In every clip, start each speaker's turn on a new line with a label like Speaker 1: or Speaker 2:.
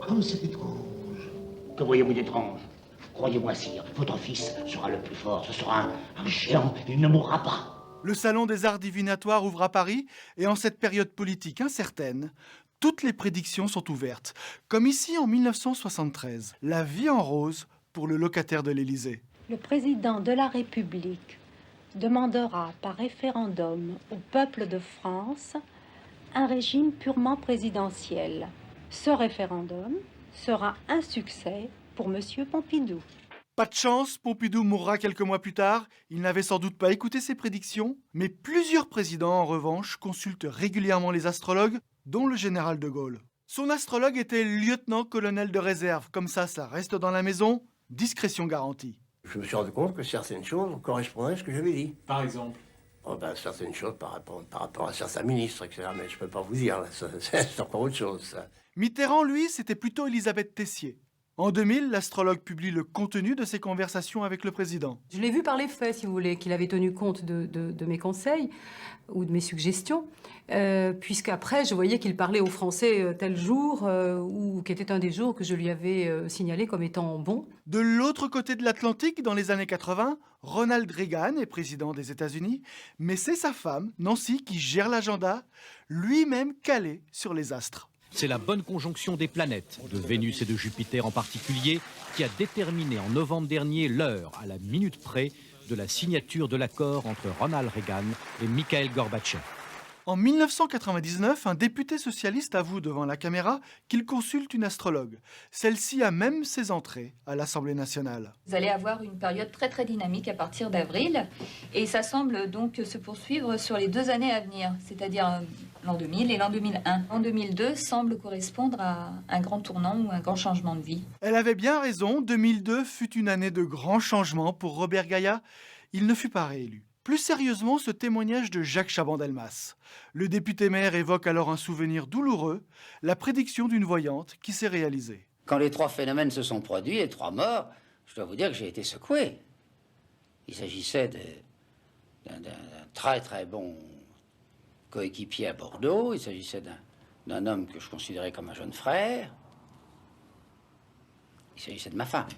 Speaker 1: Oh, c'est étrange. Que voyez-vous d'étrange? Croyez-moi, sire, votre fils sera le plus fort. Ce sera un géant. Il ne mourra pas.
Speaker 2: Le Salon des Arts Divinatoires ouvre à Paris, et en cette période politique incertaine, toutes les prédictions sont ouvertes. Comme ici en 1973, la vie en rose pour le locataire de l'Élysée.
Speaker 3: Le président de la République demandera par référendum au peuple de France un régime purement présidentiel. Ce référendum sera un succès pour M. Pompidou.
Speaker 2: Pas de chance, Pompidou mourra quelques mois plus tard. Il n'avait sans doute pas écouté ses prédictions, mais plusieurs présidents, en revanche, consultent régulièrement les astrologues, dont le général de Gaulle. Son astrologue était lieutenant-colonel de réserve. Comme ça reste dans la maison, discrétion garantie.
Speaker 4: Je me suis rendu compte que certaines choses correspondaient à ce que j'avais dit.
Speaker 5: Par exemple?
Speaker 4: Oh ben, certaines choses par rapport à certains ministres, etc. Mais je peux pas vous dire, là, c'est encore autre chose, ça.
Speaker 2: Mitterrand, lui, c'était plutôt Elisabeth Tessier. En 2000, l'astrologue publie le contenu de ses conversations avec le président.
Speaker 6: Je l'ai vu par les faits, si vous voulez, qu'il avait tenu compte de mes conseils ou de mes suggestions, puisqu'après, je voyais qu'il parlait aux Français tel jour, ou qui était un des jours que je lui avais signalé comme étant bon.
Speaker 2: De l'autre côté de l'Atlantique, dans les années 80, Ronald Reagan est président des États-Unis, mais c'est sa femme, Nancy, qui gère l'agenda, lui-même calé sur les astres.
Speaker 7: C'est la bonne conjonction des planètes, de Vénus et de Jupiter en particulier, qui a déterminé en novembre dernier l'heure, à la minute près, de la signature de l'accord entre Ronald Reagan et Mikhail Gorbatchev.
Speaker 2: En 1999, un député socialiste avoue devant la caméra qu'il consulte une astrologue. Celle-ci a même ses entrées à l'Assemblée nationale.
Speaker 8: Vous allez avoir une période très dynamique à partir d'avril, et ça semble donc se poursuivre sur les 2 années à venir, c'est-à-dire l'an 2000 et l'an 2001. L'an 2002 semble correspondre à un grand tournant ou un grand changement de vie.
Speaker 2: Elle avait bien raison, 2002 fut une année de grands changements pour Robert Gaillat. Il ne fut pas réélu. Plus sérieusement, ce témoignage de Jacques Chaban-Delmas. Le député-maire évoque alors un souvenir douloureux, la prédiction d'une voyante qui s'est réalisée.
Speaker 9: Quand les 3 phénomènes se sont produits, les 3 morts, je dois vous dire que j'ai été secoué. Il s'agissait d'un très bon coéquipier à Bordeaux, il s'agissait d'un homme que je considérais comme un jeune frère, il s'agissait de ma femme.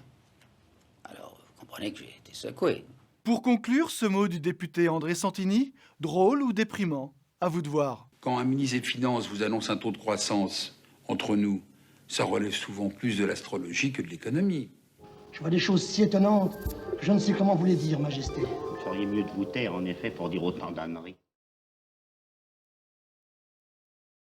Speaker 9: Alors, vous comprenez que j'ai été secoué.
Speaker 2: Pour conclure, ce mot du député André Santini, drôle ou déprimant, à vous de voir.
Speaker 10: Quand un ministre des Finances vous annonce un taux de croissance entre nous, ça relève souvent plus de l'astrologie que de l'économie.
Speaker 1: Je vois des choses si étonnantes que je ne sais comment vous les dire, Majesté.
Speaker 11: Vous feriez mieux de vous taire, en effet, pour dire autant d'âneries.